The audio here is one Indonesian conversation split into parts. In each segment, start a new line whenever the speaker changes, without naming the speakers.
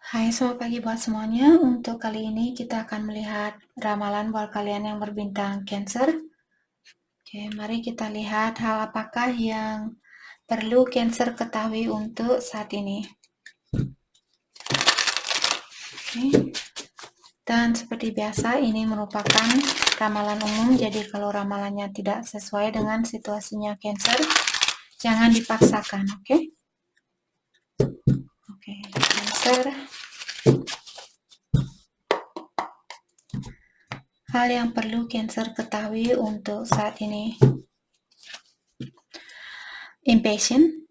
Hai, selamat pagi buat semuanya. Untuk kali ini kita akan melihat ramalan buat kalian yang berbintang Cancer. Oke, mari kita lihat hal apakah yang perlu Cancer ketahui untuk saat ini. Oke. Dan seperti biasa, ini merupakan ramalan umum, jadi kalau ramalannya tidak sesuai dengan situasinya Cancer, jangan dipaksakan, oke? Oke, Cancer. Hal yang perlu Cancer ketahui untuk saat ini. Impatient,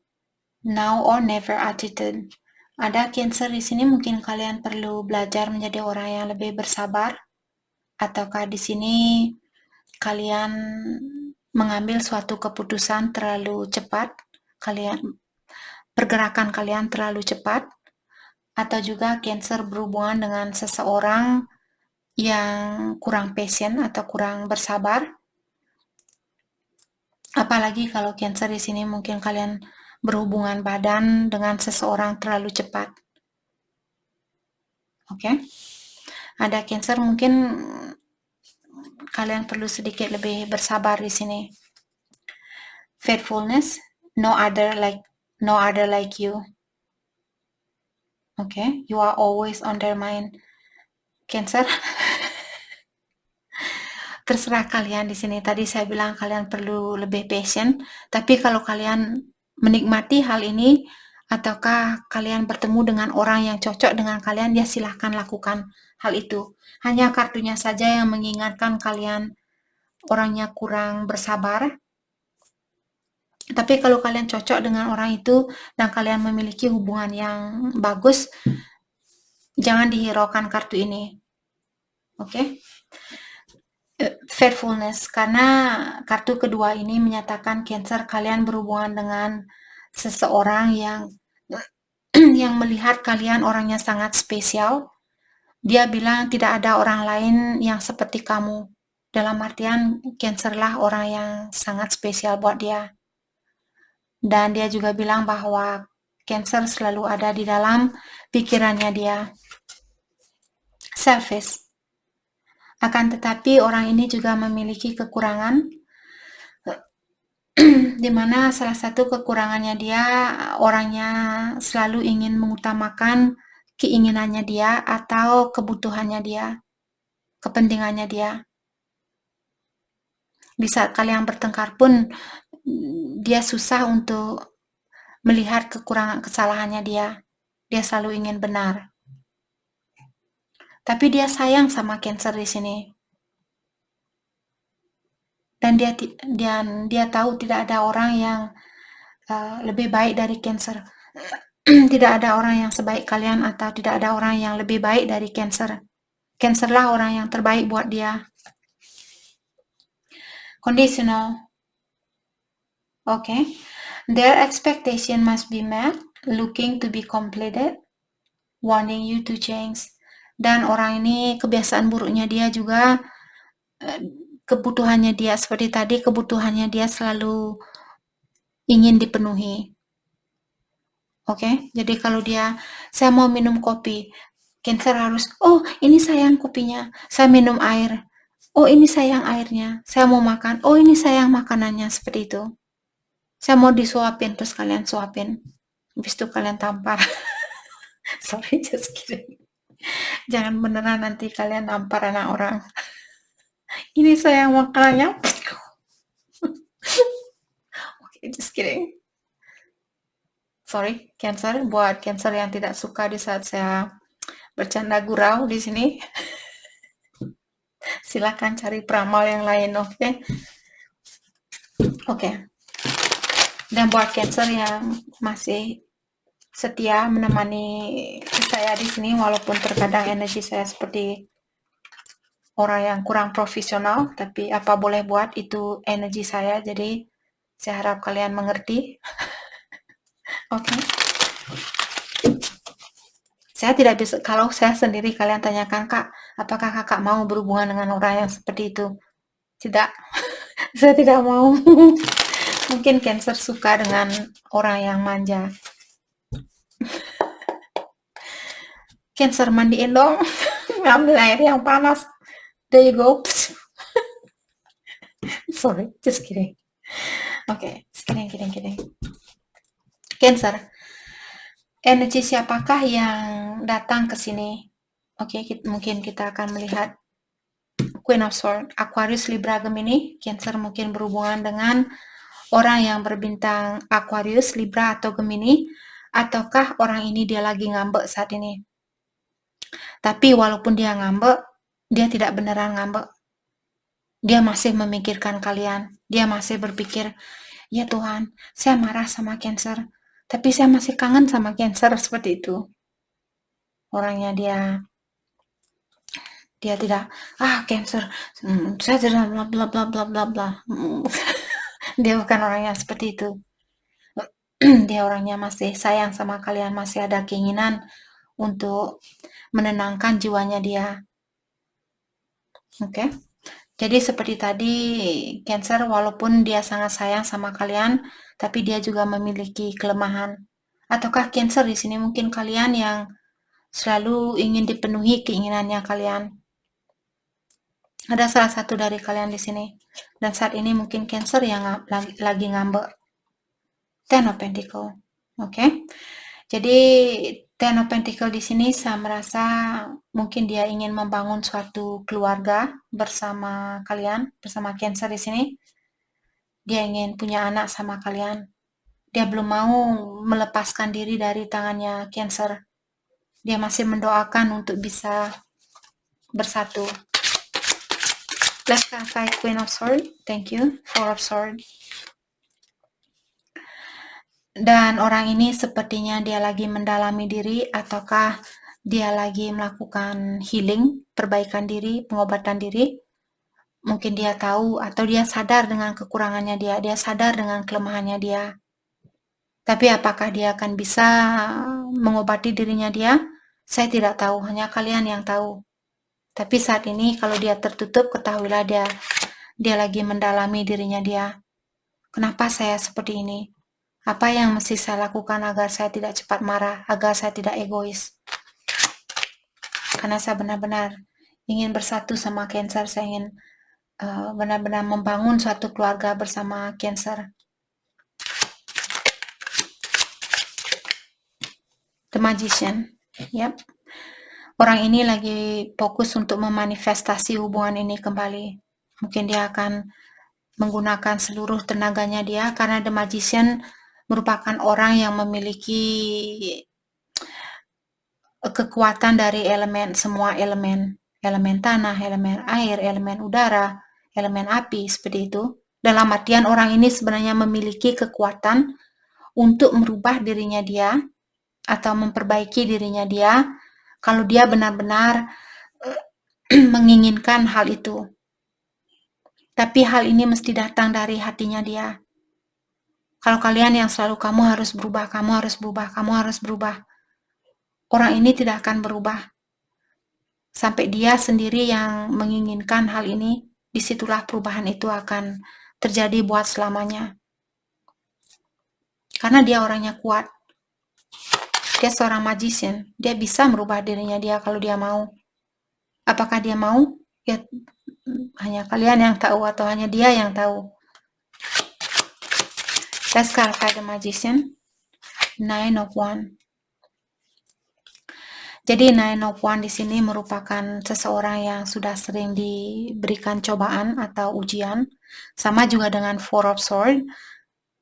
now or never attitude. Ada Cancer di sini, mungkin kalian perlu belajar menjadi orang yang lebih bersabar, ataukah di sini kalian mengambil suatu keputusan terlalu cepat, pergerakan kalian terlalu cepat, atau juga Cancer berhubungan dengan seseorang yang kurang patient atau kurang bersabar. Apalagi kalau Cancer di sini mungkin kalian berhubungan badan dengan seseorang terlalu cepat. Oke. Ada Cancer, mungkin kalian perlu sedikit lebih bersabar di sini. Faithfulness, no other like you. Okay, you are always on their mind. Cancer. Terserah kalian di sini. Tadi saya bilang kalian perlu lebih patient, tapi kalau kalian menikmati hal ini, ataukah kalian bertemu dengan orang yang cocok dengan kalian, ya silahkan lakukan hal itu. Hanya kartunya saja yang mengingatkan kalian orangnya kurang bersabar. Tapi kalau kalian cocok dengan orang itu dan kalian memiliki hubungan yang bagus, jangan dihiraukan kartu ini. Oke? Faithfulness, karena kartu kedua ini menyatakan Cancer kalian berhubungan dengan seseorang yang yang melihat kalian orangnya sangat spesial. Dia bilang tidak ada orang lain yang seperti kamu. Dalam artian Cancer lah orang yang sangat spesial buat dia. Dan dia juga bilang bahwa Cancer selalu ada di dalam pikirannya dia. Selfish. Akan tetapi orang ini juga memiliki kekurangan, di mana salah satu kekurangannya dia, orangnya selalu ingin mengutamakan keinginannya dia atau kebutuhannya dia, kepentingannya dia. Di saat kalian bertengkar pun, dia susah untuk melihat kekurangan kesalahannya dia. Dia selalu ingin benar. Tapi dia sayang sama Cancer di sini. Dan dia tahu tidak ada orang yang lebih baik dari Cancer. Tidak ada orang yang sebaik kalian atau tidak ada orang yang lebih baik dari Cancer. Cancer lah orang yang terbaik buat dia. Conditional. Okay. Their expectation must be met, looking to be completed, wanting you to change. Dan orang ini kebiasaan buruknya dia juga, kebutuhannya dia seperti tadi, kebutuhannya dia selalu ingin dipenuhi. Oke, jadi kalau saya mau minum kopi, Cancer harus, oh ini sayang kopinya, saya minum air, oh ini sayang airnya, saya mau makan, oh ini sayang makanannya, seperti itu. Saya mau disuapin, terus kalian suapin, habis itu kalian tampar. Sorry, just kidding. Jangan beneran nanti kalian tampar anak orang. Ini sayang makanannya. Oke, just kidding. Sorry, Cancer, buat Cancer yang tidak suka di saat saya bercanda gurau di sini, silakan cari peramal yang lain, oke? Oke. Dan buat Cancer yang masih setia menemani saya di sini, walaupun terkadang energi saya seperti orang yang kurang profesional, tapi apa boleh buat, itu energi saya, jadi saya harap kalian mengerti. Oke. Saya tidak bisa, kalau saya sendiri kalian tanyakan, Kak, apakah kakak mau berhubungan dengan orang yang seperti itu? Tidak. Saya tidak mau. Mungkin Cancer suka dengan orang yang manja. Cancer, mandiin dong. Ngambil air yang panas. There you go. Sorry, just kidding. Oke, kidding. Cancer, energi siapakah yang datang ke sini? Oke, mungkin kita akan melihat Queen of Swords, Aquarius, Libra, Gemini. Cancer mungkin berhubungan dengan orang yang berbintang Aquarius, Libra, atau Gemini. Ataukah orang ini dia lagi ngambek saat ini? Tapi walaupun dia ngambek, dia tidak beneran ngambek. Dia masih memikirkan kalian. Dia masih berpikir, ya Tuhan, saya marah sama Cancer, tapi saya masih kangen sama Cancer, seperti itu. Orangnya dia tidak, Cancer, saya tidak bla bla bla bla bla bla. Dia bukan orangnya seperti itu. Dia orangnya masih sayang sama kalian, masih ada keinginan untuk menenangkan jiwanya dia. Oke. Jadi seperti tadi, Cancer walaupun dia sangat sayang sama kalian, tapi dia juga memiliki kelemahan. Ataukah Cancer di sini mungkin kalian yang selalu ingin dipenuhi keinginannya kalian? Ada salah satu dari kalian di sini. Dan saat ini mungkin Cancer yang lagi ngambek. Ten of Pentacle. Oke. Jadi Ten of Pentacle di sini saya merasa mungkin dia ingin membangun suatu keluarga bersama kalian, bersama Cancer di sini. Dia ingin punya anak sama kalian. Dia belum mau melepaskan diri dari tangannya Cancer. Dia masih mendoakan untuk bisa bersatu. Let's clarify Queen of Swords. Thank you. Four of Swords. Dan orang ini sepertinya dia lagi mendalami diri, ataukah dia lagi melakukan healing, perbaikan diri, pengobatan diri. Mungkin dia tahu atau dia sadar dengan kekurangannya dia sadar dengan kelemahannya dia. Tapi apakah dia akan bisa mengobati dirinya dia? Saya tidak tahu, hanya kalian yang tahu. Tapi saat ini kalau dia tertutup, ketahuilah dia lagi mendalami dirinya dia. Kenapa saya seperti ini? Apa yang mesti saya lakukan agar saya tidak cepat marah, agar saya tidak egois? Karena saya benar-benar ingin bersatu sama Cancer, saya ingin benar-benar membangun suatu keluarga bersama Cancer. The Magician. Yep. Orang ini lagi fokus untuk memanifestasi hubungan ini kembali. Mungkin dia akan menggunakan seluruh tenaganya dia, karena The Magician merupakan orang yang memiliki kekuatan dari semua elemen. Elemen tanah, elemen air, elemen udara, elemen api, seperti itu. Dalam artian orang ini sebenarnya memiliki kekuatan untuk merubah dirinya dia atau memperbaiki dirinya dia kalau dia benar-benar menginginkan hal itu. Tapi hal ini mesti datang dari hatinya dia. Kalau kalian yang selalu kamu harus berubah, kamu harus berubah, kamu harus berubah, orang ini tidak akan berubah. Sampai dia sendiri yang menginginkan hal ini, disitulah perubahan itu akan terjadi buat selamanya. Karena dia orangnya kuat. Dia seorang magician. Dia bisa merubah dirinya dia kalau dia mau. Apakah dia mau? Ya, hanya kalian yang tahu atau hanya dia yang tahu. Let's clarify the Magician. Nine of Wands. Jadi Nine of Wands di sini merupakan seseorang yang sudah sering diberikan cobaan atau ujian. Sama juga dengan Four of Swords.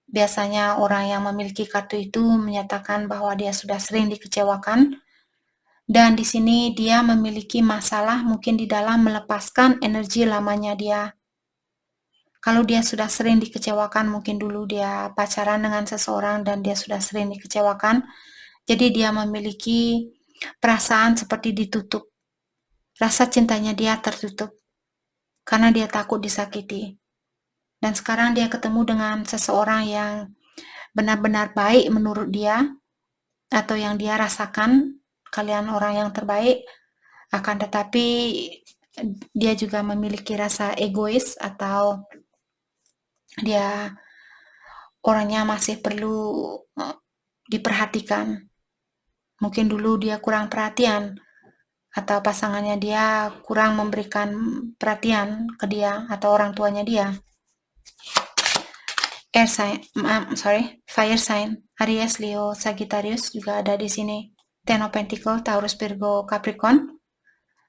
Biasanya orang yang memiliki kartu itu menyatakan bahwa dia sudah sering dikecewakan. Dan di sini dia memiliki masalah mungkin di dalam melepaskan energi lamanya dia. Kalau dia sudah sering dikecewakan, mungkin dulu dia pacaran dengan seseorang dan dia sudah sering dikecewakan, jadi dia memiliki perasaan seperti ditutup. Rasa cintanya dia tertutup karena dia takut disakiti. Dan sekarang dia ketemu dengan seseorang yang benar-benar baik menurut dia, atau yang dia rasakan kalian orang yang terbaik, akan tetapi dia juga memiliki rasa egois atau dia orangnya masih perlu diperhatikan. Mungkin dulu dia kurang perhatian atau pasangannya dia kurang memberikan perhatian ke dia atau orang tuanya dia. Air sign, fire sign, Aries, Leo, Sagittarius juga ada di sini. Ten of Pentacle, Taurus, Virgo, Capricorn,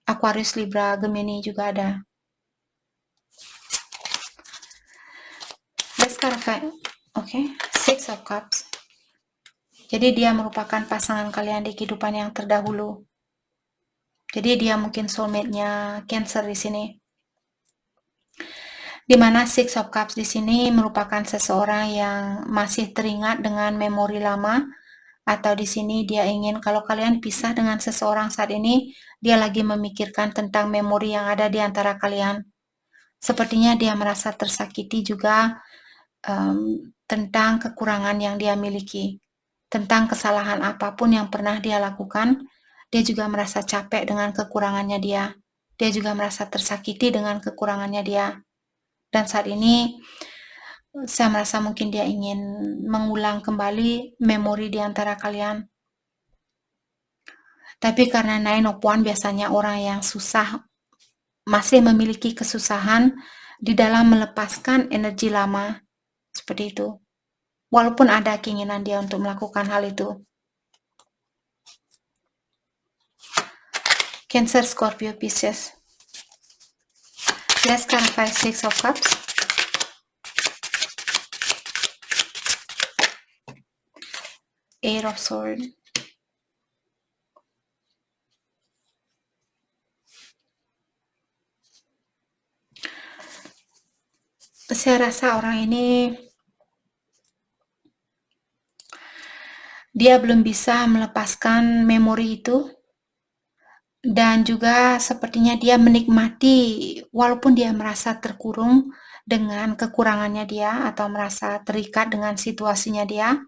Aquarius, Libra, Gemini juga ada. Let's clarify. Six of Cups. Jadi dia merupakan pasangan kalian di kehidupan yang terdahulu. Jadi dia mungkin soulmate-nya Cancer di sini. Di mana Six of Cups di sini merupakan seseorang yang masih teringat dengan memori lama, atau di sini dia ingin kalau kalian pisah dengan seseorang saat ini, dia lagi memikirkan tentang memori yang ada di antara kalian. Sepertinya dia merasa tersakiti juga tentang kekurangan yang dia miliki, tentang kesalahan apapun yang pernah dia lakukan. Dia juga merasa capek dengan kekurangannya dia. Dia juga merasa tersakiti dengan kekurangannya dia. Dan saat ini saya merasa mungkin dia ingin mengulang kembali memori di antara kalian. Tapi karena Nine of Wands biasanya orang yang susah, masih memiliki kesusahan di dalam melepaskan energi lama. Seperti itu. Walaupun ada keinginan dia untuk melakukan hal itu. Cancer, Scorpio, Pisces. Let's clarify Six of Cups. Eight of Swords. Saya rasa orang ini dia belum bisa melepaskan memori itu, dan juga sepertinya dia menikmati walaupun dia merasa terkurung dengan kekurangannya dia atau merasa terikat dengan situasinya dia,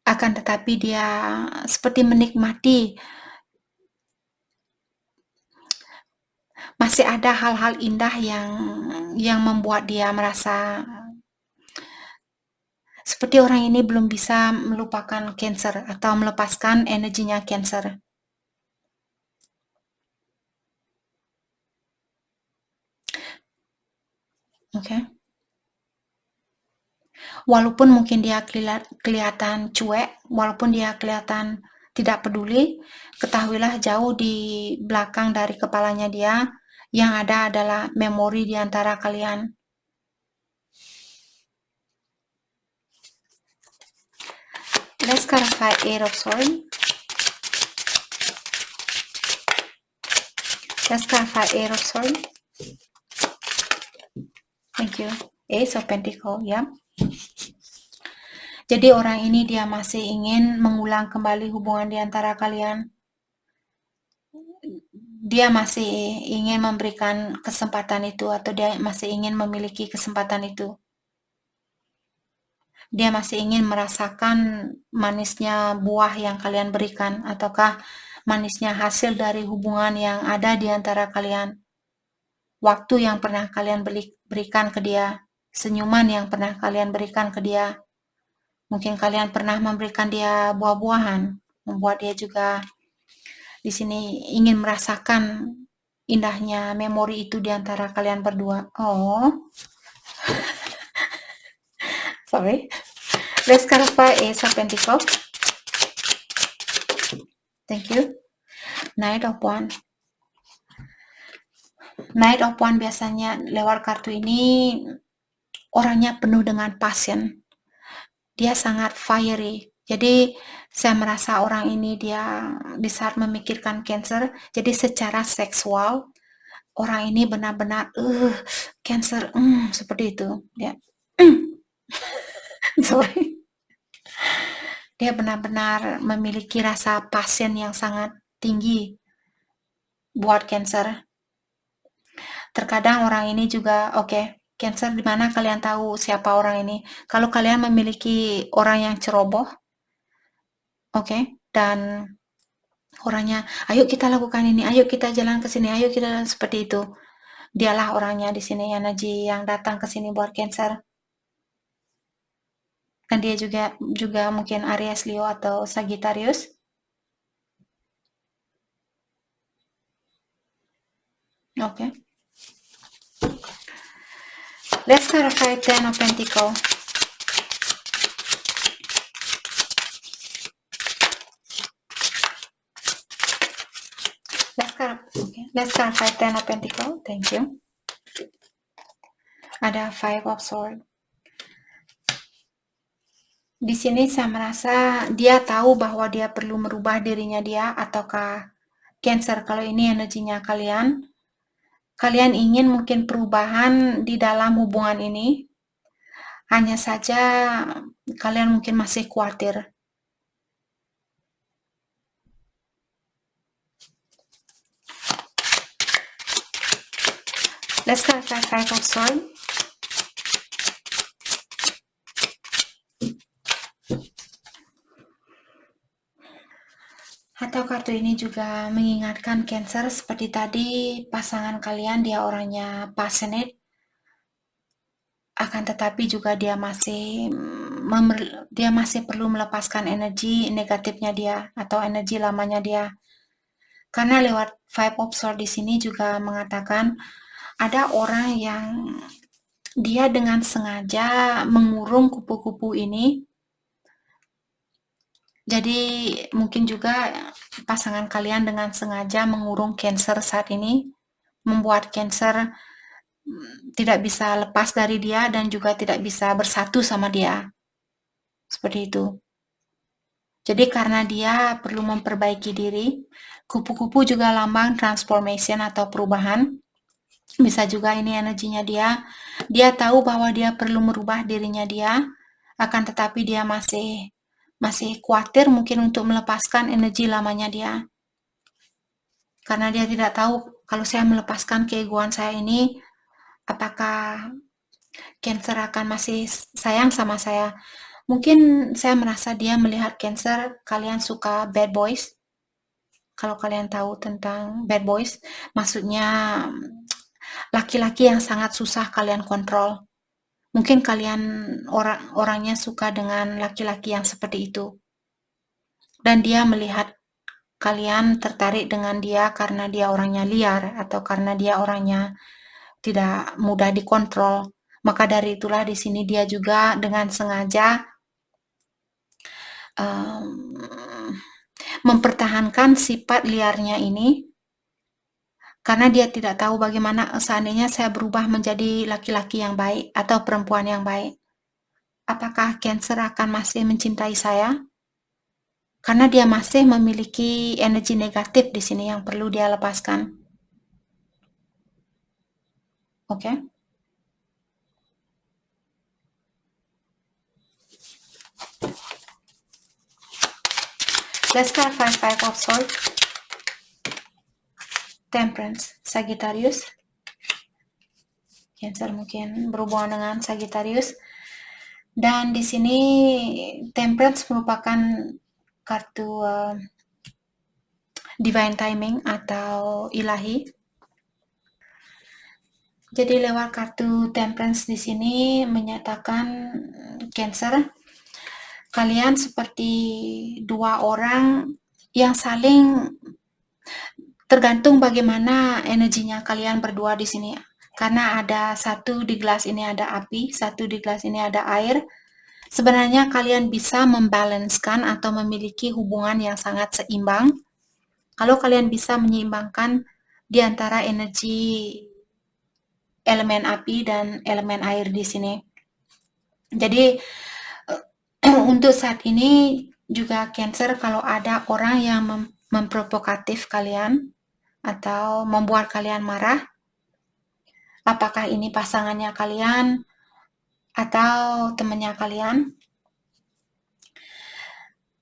akan tetapi dia seperti menikmati masih ada hal-hal indah yang membuat dia merasa seperti orang ini belum bisa melupakan Cancer atau melepaskan energinya Cancer. Walaupun mungkin dia kelihatan cuek, walaupun dia kelihatan tidak peduli, ketahuilah jauh di belakang dari kepalanya dia yang ada adalah memori di antara kalian. Let's clarify Eight of Swords. Let's clarify Eight of Swords. Thank you. Ace of Pentacles, ya. Jadi orang ini dia masih ingin mengulang kembali hubungan di antara kalian. Dia masih ingin memberikan kesempatan itu, atau dia masih ingin memiliki kesempatan itu. Dia masih ingin merasakan manisnya buah yang kalian berikan, ataukah manisnya hasil dari hubungan yang ada di antara kalian. Waktu yang pernah kalian berikan ke dia, senyuman yang pernah kalian berikan ke dia. Mungkin kalian pernah memberikan dia buah-buahan, membuat dia juga di sini ingin merasakan indahnya memori itu di antara kalian berdua. Oh, sorry. Let's clarify Ace of Pentacles. Thank you. Knight of Wands. Knight of Wands biasanya lewat kartu ini orangnya penuh dengan passion. Dia sangat fiery. Jadi saya merasa orang ini dia di saat memikirkan Cancer, jadi secara seksual orang ini benar-benar Cancer, seperti itu. Dia sorry. Dia benar-benar memiliki rasa passion yang sangat tinggi buat Cancer. Terkadang orang ini juga Cancer, di mana kalian tahu siapa orang ini? Kalau kalian memiliki orang yang ceroboh, dan orangnya, ayo kita lakukan ini, ayo kita jalan ke sini, ayo kita seperti itu. Dialah orangnya di sini, energi yang datang ke sini buat Cancer. Dan dia juga mungkin Aries, Leo, atau Sagittarius. Okay. Let's clarify Ten of Pentacles. Let's clarify Ten of Pentacles. Thank you. Ada Five of Swords. Di sini saya merasa dia tahu bahwa dia perlu merubah dirinya dia, ataukah Cancer, kalau ini energinya kalian ingin mungkin perubahan di dalam hubungan ini, hanya saja kalian mungkin masih khawatir. Let's clarify Five of Swords. Atau kartu ini juga mengingatkan Cancer seperti tadi, pasangan kalian dia orangnya passionate, akan tetapi juga dia masih perlu melepaskan energi negatifnya dia atau energi lamanya dia. Karena lewat Five of Swords di sini juga mengatakan ada orang yang dia dengan sengaja mengurung kupu-kupu ini. Jadi mungkin juga pasangan kalian dengan sengaja mengurung Cancer saat ini, membuat Cancer tidak bisa lepas dari dia dan juga tidak bisa bersatu sama dia. Seperti itu. Jadi karena dia perlu memperbaiki diri, kupu-kupu juga lambang transformation atau perubahan. Bisa juga ini energinya dia. Dia tahu bahwa dia perlu merubah dirinya dia, akan tetapi dia masih khawatir mungkin untuk melepaskan energi lamanya dia. Karena dia tidak tahu kalau saya melepaskan keegoan saya ini, apakah Cancer akan masih sayang sama saya. Mungkin saya merasa dia melihat Cancer, kalian suka bad boys. Kalau kalian tahu tentang bad boys, maksudnya laki-laki yang sangat susah kalian kontrol. Mungkin kalian orangnya suka dengan laki-laki yang seperti itu. Dan dia melihat kalian tertarik dengan dia karena dia orangnya liar atau karena dia orangnya tidak mudah dikontrol. Maka dari itulah di sini dia juga dengan sengaja mempertahankan sifat liarnya ini, karena dia tidak tahu bagaimana seandainya saya berubah menjadi laki-laki yang baik atau perempuan yang baik. Apakah Cancer akan masih mencintai saya? Karena dia masih memiliki energi negatif di sini yang perlu dia lepaskan. Oke? Let's clarify Five of Swords. Temperance, Sagittarius. Cancer mungkin berhubungan dengan Sagittarius. Dan di sini Temperance merupakan kartu divine timing atau ilahi. Jadi lewat kartu Temperance di sini menyatakan Cancer, kalian seperti dua orang yang saling tergantung bagaimana energinya kalian berdua di sini. Karena ada satu di gelas ini ada api, satu di gelas ini ada air. Sebenarnya kalian bisa membalanskan atau memiliki hubungan yang sangat seimbang. Kalau kalian bisa menyeimbangkan di antara energi elemen api dan elemen air di sini. Jadi untuk saat ini juga Cancer, kalau ada orang yang memprovokatif kalian atau membuat kalian marah, apakah ini pasangannya kalian atau temannya kalian?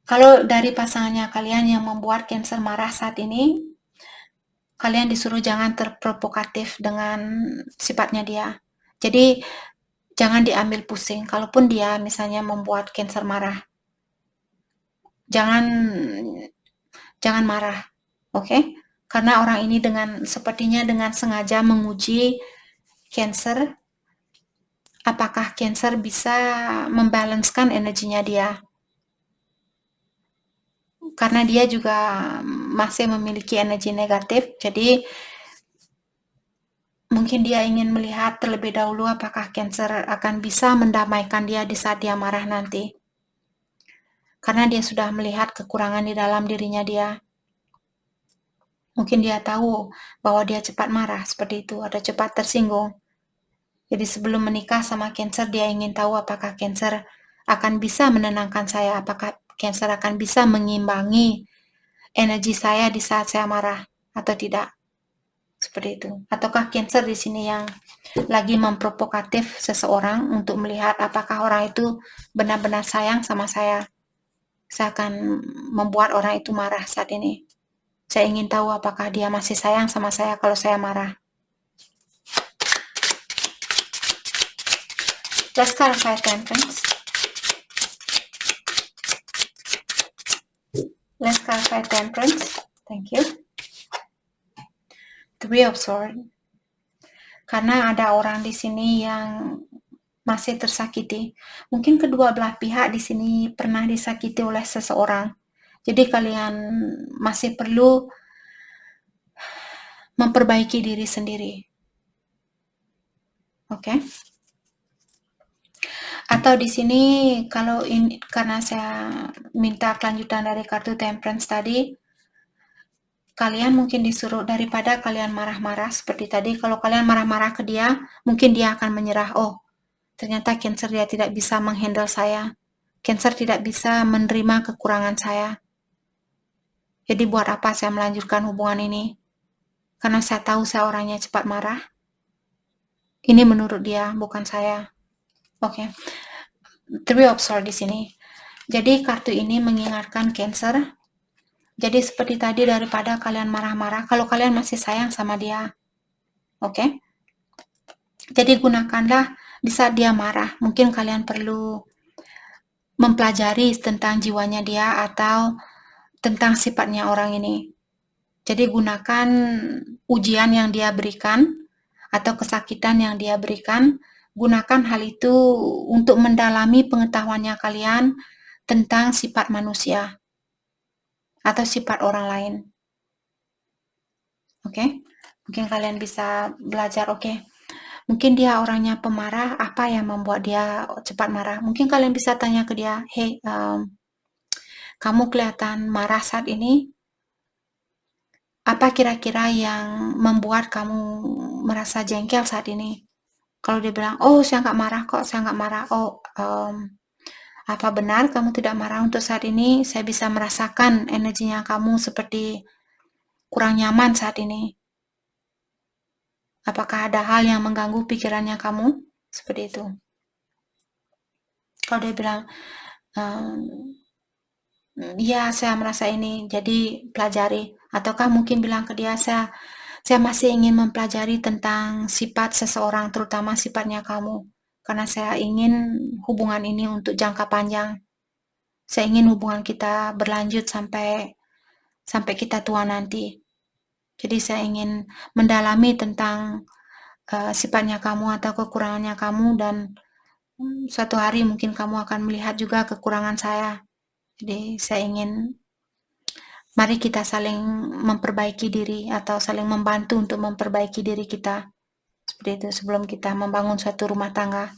Kalau dari pasangannya kalian yang membuat Cancer marah saat ini, kalian disuruh jangan terprovokatif dengan sifatnya dia. Jadi jangan diambil pusing. Kalaupun dia misalnya membuat Cancer marah, jangan marah, oke? Karena orang ini sepertinya dengan sengaja menguji Cancer, apakah Cancer bisa membalanskan energinya dia. Karena dia juga masih memiliki energi negatif, jadi Mungkin dia ingin melihat terlebih dahulu apakah Cancer akan bisa mendamaikan dia di saat dia marah nanti. Karena dia sudah melihat kekurangan di dalam dirinya dia. Mungkin dia tahu bahwa dia cepat marah seperti itu atau cepat tersinggung. Jadi sebelum menikah sama Cancer, dia ingin tahu apakah Cancer akan bisa menenangkan saya, apakah Cancer akan bisa mengimbangi energi saya di saat saya marah atau tidak. Seperti itu. Ataukah Cancer di sini yang lagi memprovokatif seseorang untuk melihat apakah orang itu benar-benar sayang sama saya. Saya akan membuat orang itu marah saat ini. Saya ingin tahu apakah dia masih sayang sama saya kalau saya marah. Let's clarify Temperance. Let's clarify Temperance. Thank you. Three of Swords. Karena ada orang di sini yang masih tersakiti. Mungkin kedua belah pihak di sini pernah disakiti oleh seseorang. Jadi kalian masih perlu memperbaiki diri sendiri. Oke? Atau di sini kalau ini karena saya minta kelanjutan dari kartu Temperance tadi, kalian mungkin disuruh daripada kalian marah-marah seperti tadi, kalau kalian marah-marah ke dia, mungkin dia akan menyerah. Oh, ternyata Cancer dia tidak bisa menghandle saya. Cancer tidak bisa menerima kekurangan saya. Jadi buat apa saya melanjutkan hubungan ini? Karena saya tahu saya orangnya cepat marah. Ini menurut dia, bukan saya. Oke. Three of Swords di sini. Jadi kartu ini mengingatkan Cancer. Jadi seperti tadi daripada kalian marah-marah, kalau kalian masih sayang sama dia. Oke? Jadi gunakanlah di saat dia marah. Mungkin kalian perlu mempelajari tentang jiwanya dia atau tentang sifatnya orang ini. Jadi gunakan ujian yang dia berikan atau kesakitan yang dia berikan, gunakan hal itu untuk mendalami pengetahuannya kalian tentang sifat manusia atau sifat orang lain. Oke? Mungkin kalian bisa belajar, oke. Mungkin dia orangnya pemarah, apa yang membuat dia cepat marah? Mungkin kalian bisa tanya ke dia, hey, kamu kelihatan marah saat ini. Apa kira-kira yang membuat kamu merasa jengkel saat ini? Kalau dia bilang, oh saya nggak marah kok, saya nggak marah. Oh, apa benar kamu tidak marah untuk saat ini? Saya bisa merasakan energinya kamu seperti kurang nyaman saat ini. Apakah ada hal yang mengganggu pikirannya kamu? Seperti itu. Kalau dia bilang, ya saya merasa ini, jadi pelajari. Ataukah mungkin bilang ke dia, saya masih ingin mempelajari tentang sifat seseorang, terutama sifatnya kamu. Karena saya ingin hubungan ini untuk jangka panjang. Saya ingin hubungan kita berlanjut sampai kita tua nanti. Jadi saya ingin mendalami tentang sifatnya kamu atau kekurangannya kamu, dan suatu hari mungkin kamu akan melihat juga kekurangan saya. Jadi saya ingin mari kita saling memperbaiki diri atau saling membantu untuk memperbaiki diri kita. Seperti itu sebelum kita membangun suatu rumah tangga.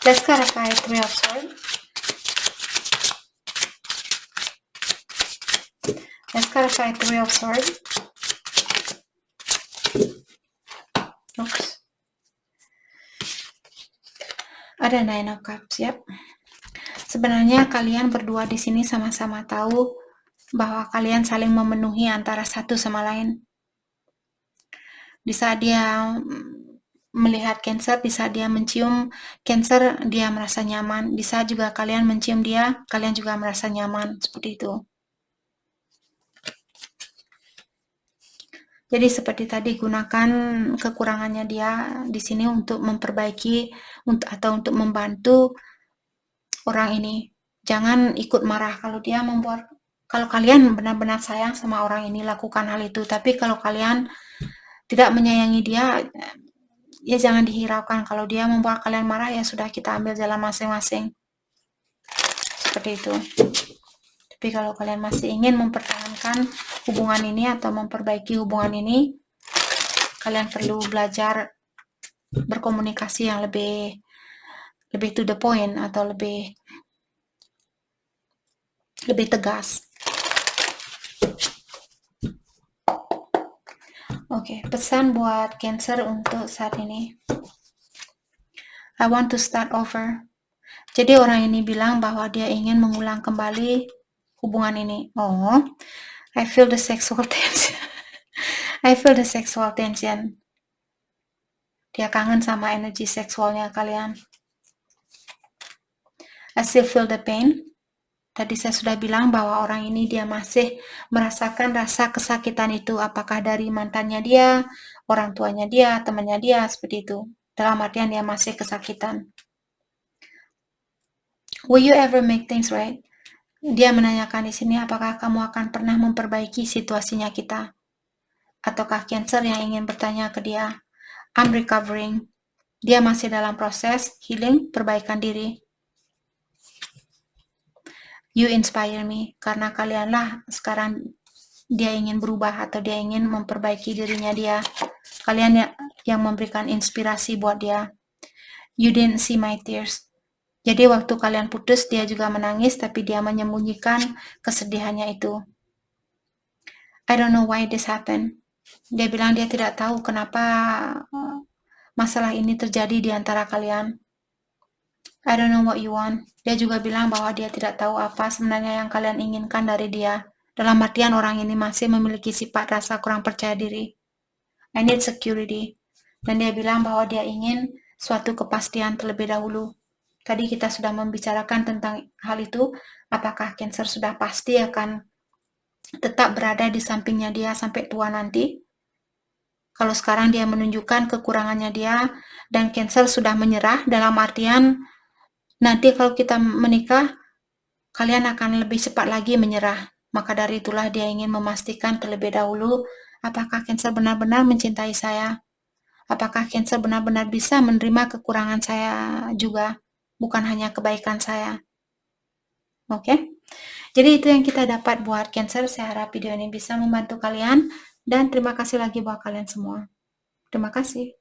Let's clarify Three of Swords. Let's clarify Three of Swords. Oops. Ada Nine of Cups, yep. Sebenarnya kalian berdua di sini sama-sama tahu bahwa kalian saling memenuhi antara satu sama lain. Di saat dia melihat Cancer, di saat dia mencium Cancer, dia merasa nyaman. Di saat juga kalian mencium dia, kalian juga merasa nyaman. Seperti itu. Jadi seperti tadi, gunakan kekurangannya dia di sini untuk memperbaiki atau untuk membantu orang ini. Jangan ikut marah kalau dia kalau kalian benar-benar sayang sama orang ini, lakukan hal itu. Tapi kalau kalian tidak menyayangi dia, ya jangan dihiraukan. Kalau dia membuat kalian marah, ya sudah, kita ambil jalan masing-masing. Seperti itu. Tapi kalau kalian masih ingin mempertahankan hubungan ini atau memperbaiki hubungan ini, kalian perlu belajar berkomunikasi yang lebih to the point atau lebih tegas. Oke, pesan buat Cancer untuk saat ini. I want to start over. Jadi orang ini bilang bahwa dia ingin mengulang kembali hubungan ini. Oh, I feel the sexual tension. I feel the sexual tension. Dia kangen sama energi seksualnya kalian. I still feel the pain. Tadi saya sudah bilang bahwa orang ini dia masih merasakan rasa kesakitan itu, apakah dari mantannya dia, orang tuanya dia, temannya dia, seperti itu. Dalam artian dia masih kesakitan. Will you ever make things right? Dia menanyakan di sini, apakah kamu akan pernah memperbaiki situasinya kita? Ataukah Cancer yang ingin bertanya ke dia, I'm recovering. Dia masih dalam proses healing, perbaikan diri. You inspire me, karena kalianlah sekarang dia ingin berubah atau dia ingin memperbaiki dirinya dia. Kalian yang memberikan inspirasi buat dia. You didn't see my tears. Jadi waktu kalian putus, dia juga menangis, tapi dia menyembunyikan kesedihannya itu. I don't know why this happened. Dia bilang dia tidak tahu kenapa masalah ini terjadi di antara kalian. I don't know what you want. Dia juga bilang bahwa dia tidak tahu apa sebenarnya yang kalian inginkan dari dia. Dalam artian orang ini masih memiliki sifat rasa kurang percaya diri. I need security. Dan dia bilang bahwa dia ingin suatu kepastian terlebih dahulu. Tadi kita sudah membicarakan tentang hal itu. Apakah Cancer sudah pasti akan tetap berada di sampingnya dia sampai tua nanti? Kalau sekarang dia menunjukkan kekurangannya dia, dan Cancer sudah menyerah dalam artian nanti kalau kita menikah, kalian akan lebih cepat lagi menyerah. Maka dari itulah dia ingin memastikan terlebih dahulu, apakah Cancer benar-benar mencintai saya? Apakah Cancer benar-benar bisa menerima kekurangan saya juga, bukan hanya kebaikan saya? Oke? Jadi itu yang kita dapat buat Cancer. Saya harap video ini bisa membantu kalian, dan terima kasih lagi buat kalian semua. Terima kasih.